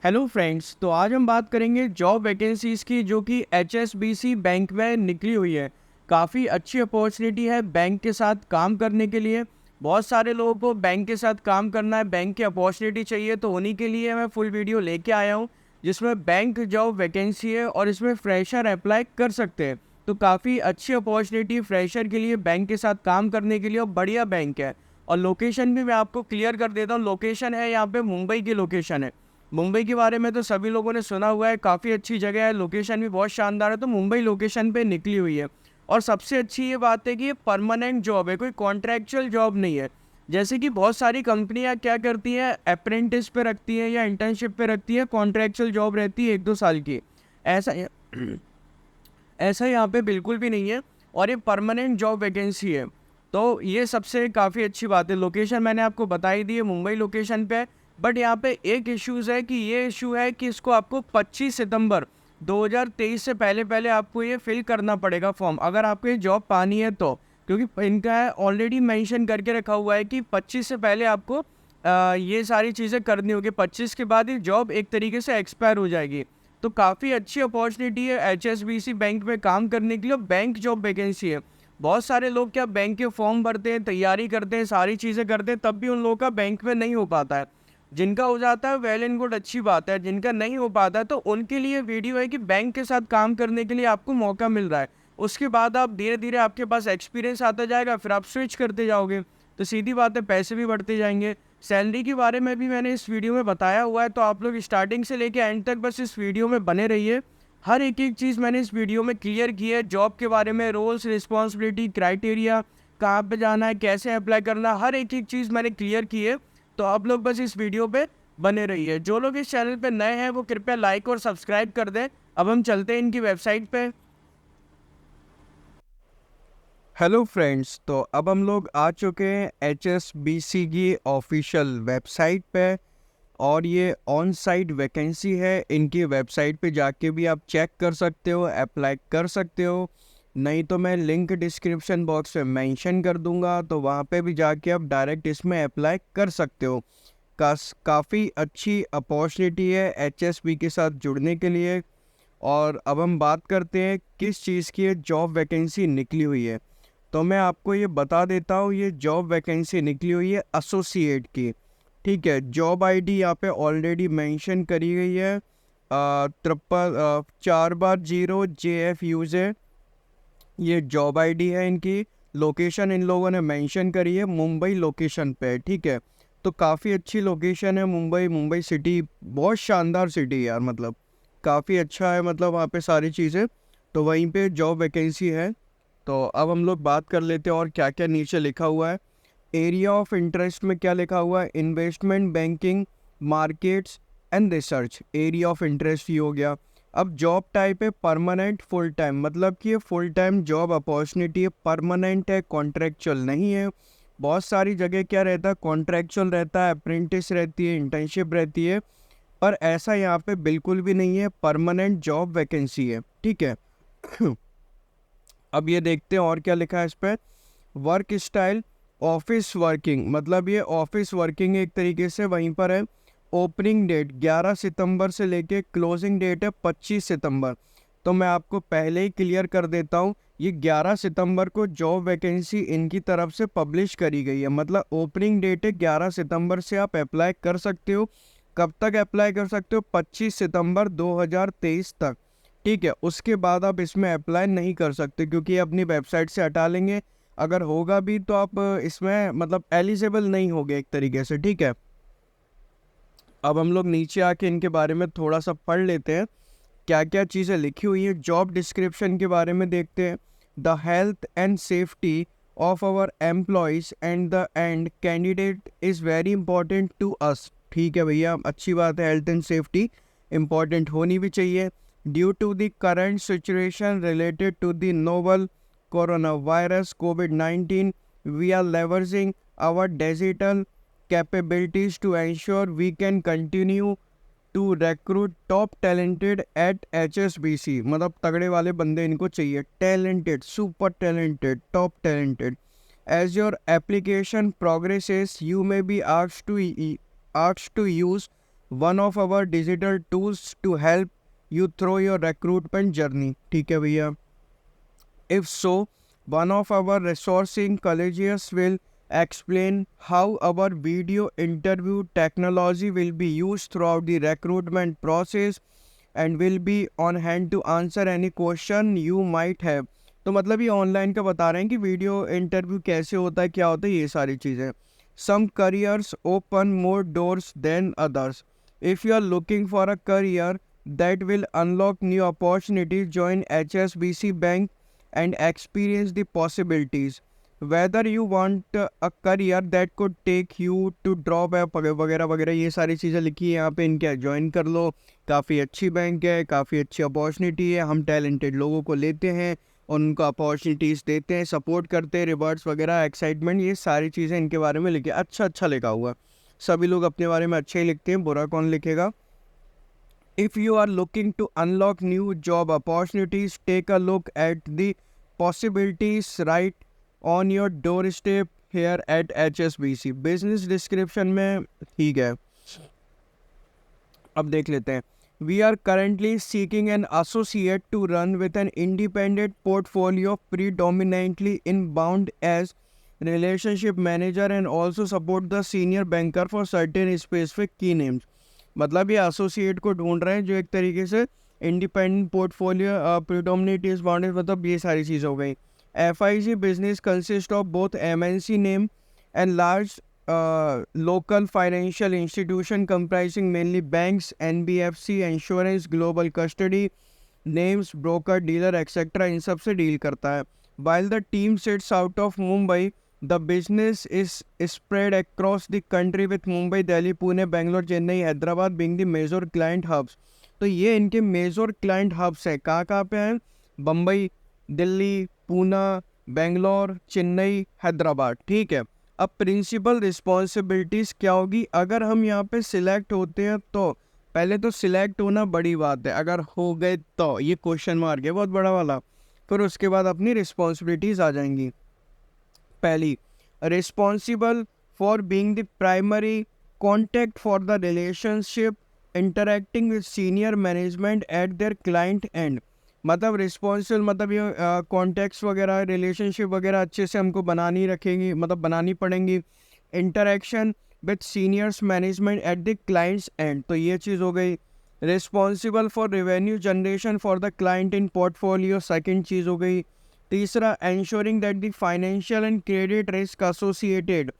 Hello friends, तो आज हम बात करेंगे जॉब वैकेंसीज़ की जो कि एचएसबीसी बैंक में निकली हुई है। काफ़ी अच्छी अपॉर्चुनिटी है बैंक के साथ काम करने के लिए। बहुत सारे लोगों को बैंक के साथ काम करना है, बैंक की अपॉर्चुनिटी चाहिए, तो उन्हीं के लिए मैं फुल वीडियो लेके आया हूँ जिसमें बैंक जॉब वैकेंसी है और इसमें फ्रेशर अप्लाई कर सकते हैं। तो काफ़ी अच्छी अपॉर्चुनिटी फ्रेशर के लिए बैंक के साथ काम करने के लिए, और बढ़िया बैंक है। और लोकेशन भी मैं आपको क्लियर कर देता हूँ। लोकेशन है यहाँ पे मुंबई की लोकेशन है। मुंबई के बारे में तो सभी लोगों ने सुना हुआ है, काफ़ी अच्छी जगह है, लोकेशन भी बहुत शानदार है, तो मुंबई लोकेशन पे निकली हुई है। और सबसे अच्छी ये बात है कि ये परमानेंट जॉब है, कोई कॉन्ट्रैक्चुअल जॉब नहीं है। जैसे कि बहुत सारी कंपनियां क्या करती हैं, अप्रेंटिस पे रखती हैं या इंटर्नशिप पे रखती है, कॉन्ट्रैक्चुअल जॉब रहती है 1-2 साल की। ऐसा ऐसा यहाँ पे बिल्कुल भी नहीं है, और ये परमानेंट जॉब वैकेंसी है। तो ये सबसे काफ़ी अच्छी बात है। लोकेशन मैंने आपको बताई दी है, मुंबई लोकेशन पे है। बट यहाँ पे एक इश्यूज़ है कि ये इशू है कि इसको आपको 25 सितंबर 2023 से पहले पहले आपको ये फिल करना पड़ेगा फॉर्म, अगर आपको ये जॉब पानी है तो। क्योंकि इनका ऑलरेडी मेंशन करके रखा हुआ है कि 25 से पहले आपको ये सारी चीज़ें करनी होगी। 25 के बाद ये जॉब एक तरीके से एक्सपायर हो जाएगी। तो काफ़ी अच्छी अपॉर्चुनिटी है एचएसबीसी बैंक में काम करने के लिए। बैंक जॉब वैकेंसी है। बहुत सारे लोग क्या बैंक के फॉर्म भरते हैं, तैयारी करते हैं, सारी चीज़ें करते हैं, तब भी उन लोगों का बैंक में नहीं हो पाता है। जिनका हो जाता है वेल एंड गुड, अच्छी बात है। जिनका नहीं हो पाता है तो उनके लिए वीडियो है कि बैंक के साथ काम करने के लिए आपको मौका मिल रहा है। उसके बाद आप धीरे धीरे आपके पास एक्सपीरियंस आता जाएगा, फिर आप स्विच करते जाओगे, तो सीधी बात है पैसे भी बढ़ते जाएंगे। सैलरी के बारे में भी मैंने इस वीडियो में बताया हुआ है, तो आप लोग स्टार्टिंग से लेके एंड तक बस इस वीडियो में बने रहिए। हर एक चीज़ मैंने इस वीडियो में क्लियर की है। जॉब के बारे में, रोल्स, रिस्पॉन्सिबिलिटी, क्राइटेरिया, कहाँ पे जाना है, कैसे अप्लाई करना, हर एक चीज़ मैंने क्लियर की है। तो आप लोग बस इस वीडियो पे बने रहिए। जो लोग इस चैनल पे नए हैं वो कृपया लाइक और सब्सक्राइब कर दें। अब हम चलते हैं इनकी वेबसाइट पे। हेलो फ्रेंड्स, तो अब हम लोग आ चुके हैं एचएसबीसी की ऑफिशियल वेबसाइट पे, और ये ऑन साइट वैकेंसी है। इनकी वेबसाइट पे जाके भी आप चेक कर सकते हो, अप्लाई कर सकते हो। नहीं तो मैं लिंक डिस्क्रिप्शन बॉक्स में मेंशन कर दूंगा, तो वहाँ पे भी जाके आप डायरेक्ट इसमें अप्लाई कर सकते हो। काफ़ी अच्छी अपॉर्चुनिटी है एचएसबी के साथ जुड़ने के लिए। और अब हम बात करते हैं किस चीज़ की जॉब वैकेंसी निकली हुई है। तो मैं आपको ये बता देता हूँ, ये जॉब वैकेंसी निकली हुई है एसोसिएट की। ठीक है, जॉब आईडी यहाँ पे ऑलरेडी मेंशन करी गई है, 4/0 JF है। ये जॉब आईडी है इनकी। लोकेशन इन लोगों ने मेंशन करी है मुंबई लोकेशन पे। ठीक है, तो काफ़ी अच्छी लोकेशन है मुंबई। मुंबई सिटी बहुत शानदार सिटी है यार, मतलब काफ़ी अच्छा है, मतलब वहाँ पे सारी चीज़ें। तो वहीं पे जॉब वैकेंसी है। तो अब हम लोग बात कर लेते हैं और क्या क्या नीचे लिखा हुआ है। एरिया ऑफ इंटरेस्ट में क्या लिखा हुआ है, investment banking, markets and research. Area of interest ही हो गया। अब जॉब टाइप है परमानेंट फुल टाइम, मतलब कि ये फुल टाइम जॉब अपॉर्चुनिटी है, परमानेंट है, कॉन्ट्रैक्चुअल नहीं है। बहुत सारी जगह क्या रहता है, कॉन्ट्रैक्चुअल रहता है, अप्रेंटिस रहती है, इंटर्नशिप रहती है, पर ऐसा यहाँ पे बिल्कुल भी नहीं है, परमानेंट जॉब वैकेंसी है। ठीक है। अब ये देखते हैं और क्या लिखा है इस पर। वर्क स्टाइल ऑफिस वर्किंग, मतलब ये ऑफिस वर्किंग एक तरीके से वहीं पर है। ओपनिंग डेट 11 सितंबर से लेके क्लोजिंग डेट है 25 सितंबर। तो मैं आपको पहले ही क्लियर कर देता हूँ, ये 11 सितंबर को जॉब वैकेंसी इनकी तरफ से पब्लिश करी गई है। मतलब ओपनिंग डेट है 11 सितंबर से आप अप्लाई कर सकते हो। कब तक अप्लाई कर सकते हो, 25 सितंबर 2023 तक। ठीक है, उसके बाद आप इसमें अप्लाई नहीं कर सकते, क्योंकि ये अपनी वेबसाइट से हटा लेंगे। अगर होगा भी तो आप इसमें मतलब एलिजिबल नहीं होगे एक तरीके से। ठीक है, अब हम लोग नीचे आके इनके बारे में थोड़ा सा पढ़ लेते हैं, क्या क्या चीज़ें लिखी हुई है। जॉब डिस्क्रिप्शन के बारे में देखते हैं। The health and safety of our employees and the and candidate is very important to us. ठीक है भैया, अच्छी बात है, हेल्थ एंड सेफ्टी इंपॉर्टेंट होनी भी चाहिए। Due to the current situation related to the novel coronavirus COVID-19, we are leveraging our digital capabilities to ensure we can continue to recruit top talented at HSBC। मतलब तगड़े वाले बंदे इनको चाहिए, talented, super talented, top talented। As your application progresses, you may be asked to use one of our digital tools to help you through your recruitment journey. ठीक है भैया. If so, one of our resourcing colleagues will explain how our video interview technology will be used throughout the recruitment process and will be on hand to answer any question you might have. तो मतलब ये online का बता रहे हैं कि video interview कैसे होता है, क्या होता है, ये सारी चीज़ें. Some careers open more doors than others. If you are looking for a career that will unlock new opportunities, join HSBC Bank and experience the possibilities. Whether you want a career that could take you to drop वगैरह वगैरह, ये सारी चीज़ें लिखी है यहाँ पे. इनके ज्वाइन कर लो. काफ़ी अच्छी बैंक है, काफ़ी अच्छी अपॉर्चुनिटी है. हम टैलेंटेड लोगों को लेते हैं, उनको अपॉर्चुनिटीज़ देते हैं, सपोर्ट करते हैं, रिवार्ड्स वगैरह, एक्साइटमेंट, ये सारी चीज़ें इनके बारे में लिखे. अच्छा लिखा हुआ. सभी लोग अपने बारे में अच्छे ही लिखते हैं, बुरा कौन लिखेगा. If you are looking to unlock new job opportunities, take a look at the possibilities right on your doorstep here at HSBC. Business description में ठीक है. अब देख लेते हैं. We are currently seeking an associate to run with an independent portfolio predominantly inbound as relationship manager and also support the senior banker for certain specific key names. मतलब ये associate को ढूंढ रहे हैं जो एक तरीके से इंडिपेंडेंट पोर्टफोलियो प्रिडोमिनेटिव बाउंड्रीज, मतलब ये सारी चीज़ हो गई. FIC business consist of both MNC name and large local financial institution comprising mainly banks, NBFC, insurance, global custody names, broker, dealer etcetera, इन सब से डील करता है. While the team sits out of Mumbai, the business is spread across the country with Mumbai, Delhi, Pune, Bangalore, Chennai, Hyderabad being the major client hubs. तो ये इनके major client hubs है. कहाँ पे हैं? बम्बई, दिल्ली, पूना, बेंगलोर, चेन्नई, हैदराबाद. ठीक है. अब प्रिंसिपल रिस्पॉन्सिबिलिटीज़ क्या होगी अगर हम यहाँ पे सिलेक्ट होते हैं? तो पहले तो सिलेक्ट होना बड़ी बात है, अगर हो गए तो ये क्वेश्चन मार्क है बहुत बड़ा वाला. फिर उसके बाद अपनी रिस्पॉन्सिबिलिटीज़ आ जाएंगी. पहली, responsible for being the primary contact for the relationship interacting with senior management at their client end. मतलब रिस्पॉन्सिबल मतलब ये कॉन्टैक्ट्स वगैरह, रिलेशनशिप वगैरह अच्छे से हमको बनानी रखेंगी, मतलब बनानी पड़ेंगी. Interaction with seniors management at the clients end, तो ये चीज़ हो गई. Responsible for revenue generation for the client in portfolio, second चीज़ हो गई. तीसरा, ensuring that the financial and credit risk associated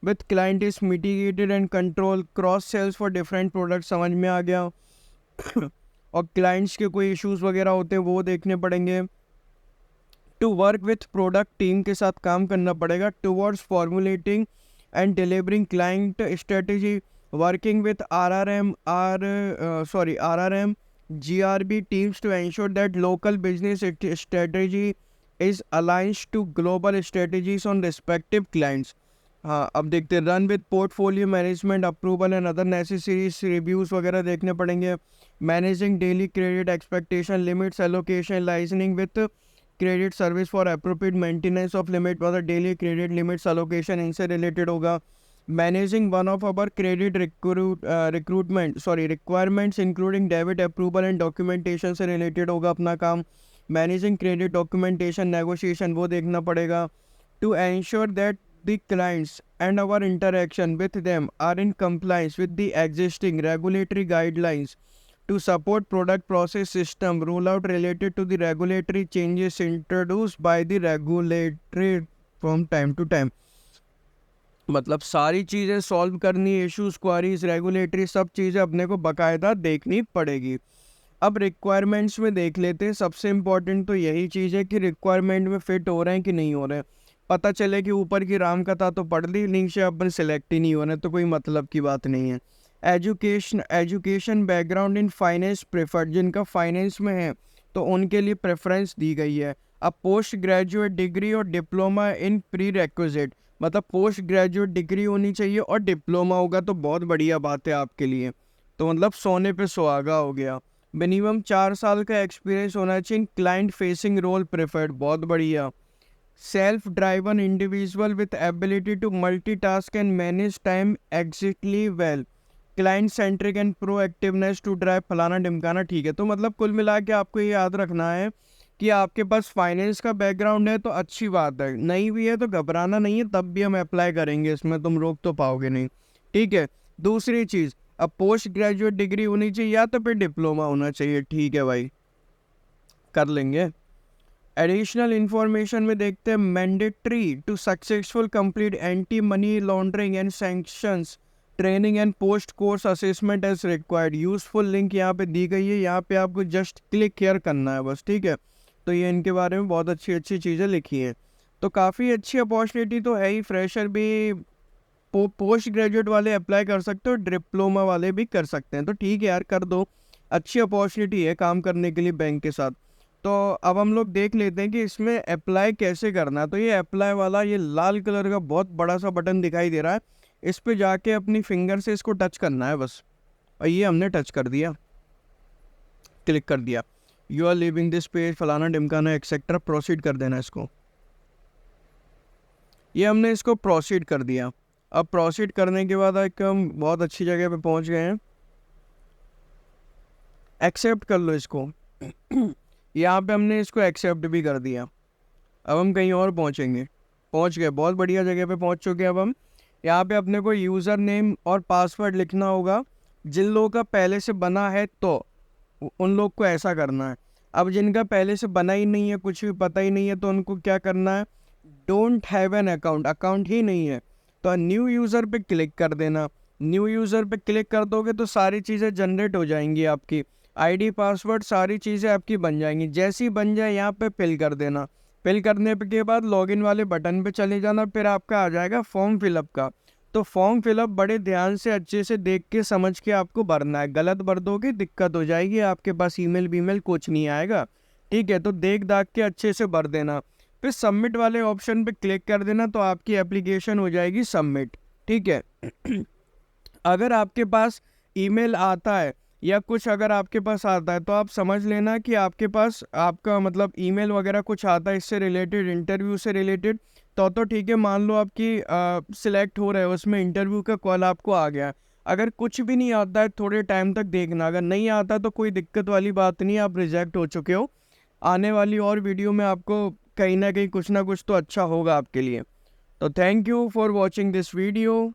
with client is mitigated and control. Cross sells for different product समझ में आ गया. और क्लाइंट्स के कोई इश्यूज वगैरह होते हैं वो देखने पड़ेंगे. To work with product team के साथ काम करना पड़ेगा. Towards formulating and delivering client strategy, working with RRM GRB teams to ensure that local business strategy is aligned to global strategies on respective clients. हाँ, अब देखते हैं. Run with portfolio management, approval and other necessary reviews वगैरह देखने पड़ेंगे. Managing daily credit expectation limits, allocation, liaisoning with credit service for appropriate maintenance of limit, मतलब daily credit limits allocation इनसे related होगा. Managing one of our credit requirements including debit approval and documentation से related होगा अपना काम. Managing credit documentation negotiation वो देखना पड़ेगा. To ensure that the clients and our interaction with them are in compliance with the existing regulatory guidelines. To support product process system rollout related to the regulatory changes introduced by the regulatory from time to time. मतलब सारी चीज़ें solve करनी, issues, queries, regulatory, सब चीज़ें अपने को बाकायदा देखनी पड़ेगी. अब रिक्वायरमेंट्स में देख लेते हैं. सबसे इम्पॉर्टेंट तो यही चीज़ है कि रिक्वायरमेंट में फिट हो रहे हैं कि नहीं हो रहे हैं. पता चले कि ऊपर की राम कथा तो पढ़ ली, नीचे अपन सिलेक्ट ही नहीं हो रहे, तो कोई मतलब की बात नहीं है. Education background in finance preferred, जिनका फाइनेंस में है तो उनके लिए प्रेफरेंस दी गई है. अब पोस्ट ग्रेजुएट डिग्री और डिप्लोमा इन प्री रिक्विजिट, मतलब पोस्ट ग्रेजुएट डिग्री होनी चाहिए और डिप्लोमा होगा तो बहुत बढ़िया बात है आपके लिए, तो मतलब सोने पे सुहागा हो गया. मिनिमम 4 साल का एक्सपीरियंस होना चाहिए. क्लाइंट फेसिंग रोल प्रेफर्ड, बहुत बढ़िया. Self driven individual with ability to multitask and manage time exactly well. Client centric and proactiveness to drive फलाना ढिमकाना, ठीक है। तो मतलब कुल मिला के आपको ये याद रखना है कि आपके पास फाइनेंस का बैकग्राउंड है तो अच्छी बात है, नहीं भी है तो घबराना नहीं है, तब भी हम अप्लाई करेंगे, इसमें तुम रोक तो पाओगे नहीं, ठीक है। दूसरी चीज़, अब पोस्ट ग्रेजुएट डिग्री होनी चाहिए या तो फिर डिप्लोमा होना चाहिए, ठीक है भाई, कर लेंगे। एडिशनल इंफॉर्मेशन में देखते हैं, mandatory to successful complete anti money laundering and sanctions training and post course assessment as required. Useful link यहाँ पे दी गई है, यहाँ पे आपको जस्ट क्लिक केयर करना है बस, ठीक है। तो ये इनके बारे में बहुत अच्छी अच्छी चीज़ें लिखी हैं, तो काफ़ी अच्छी अपॉर्चुनिटी तो है ही। फ्रेशर भी पोस्ट ग्रेजुएट वाले अप्लाई कर सकते हो, डिप्लोमा वाले भी कर सकते हैं, तो ठीक है यार, कर दो, अच्छी अपॉर्चुनिटी है काम करने के लिए बैंक के साथ। तो अब हम लोग देख लेते हैं कि इसमें अप्लाई कैसे करना है। तो ये अप्लाई वाला ये लाल कलर का बहुत बड़ा सा बटन दिखाई दे रहा है, इस पे जाके अपनी फिंगर से इसको टच करना है बस, और ये हमने टच कर दिया, क्लिक कर दिया। You are living this page फलाना ढिमकाना एक्सेट्रा, प्रोसीड कर देना इसको। ये हमने इसको प्रोसीड कर दिया। अब प्रोसीड करने के बाद एक हम बहुत अच्छी जगह पे पहुंच गए हैं, एक्सेप्ट कर लो इसको। यहाँ पे हमने इसको एक्सेप्ट भी कर दिया। अब हम कहीं और पहुँचेंगे, पहुँच गए, बहुत बढ़िया जगह पे पहुँच चुके हैं। अब हम यहाँ पे अपने को यूज़र नेम और पासवर्ड लिखना होगा, जिन लोगों का पहले से बना है तो उन लोग को ऐसा करना है। अब जिनका पहले से बना ही नहीं है, कुछ भी पता ही नहीं है, तो उनको क्या करना है, don't have an account, account ही नहीं है तो न्यू यूज़र पे क्लिक कर देना। न्यू यूज़र पे क्लिक कर दोगे तो सारी चीज़ें जनरेट हो जाएंगी, आपकी आईडी पासवर्ड सारी चीज़ें आपकी बन जाएंगी। जैसी ही बन जाए यहाँ पे फिल कर देना। फिल करने के बाद लॉगिन वाले बटन पे चले जाना, फिर आपका आ जाएगा फॉर्म फिलअप का। तो फॉर्म फिलअप बड़े ध्यान से अच्छे से देख के समझ के आपको भरना है, गलत भर दोगे दिक्कत हो जाएगी, आपके पास ईमेल बीमेल कुछ नहीं आएगा, ठीक है। तो देख दाख के अच्छे से भर देना, फिर सबमिट वाले ऑप्शन पे क्लिक कर देना, तो आपकी एप्लीकेशन हो जाएगी सबमिट, ठीक है। अगर आपके पास ईमेल आता है या कुछ अगर आपके पास आता है तो आप समझ लेना कि आपके पास आपका मतलब ईमेल वगैरह कुछ आता है इससे रिलेटेड, इंटरव्यू से रिलेटेड, तो ठीक है, मान लो आपकी सिलेक्ट हो रहे हो उसमें, इंटरव्यू का कॉल आपको आ गया। अगर कुछ भी नहीं आता है थोड़े टाइम तक देखना, अगर नहीं आता तो कोई दिक्कत वाली बात नहीं, आप रिजेक्ट हो चुके हो। आने वाली और वीडियो में आपको कहीं ना कहीं कुछ ना कुछ तो अच्छा होगा आपके लिए। तो thank you for watching this video.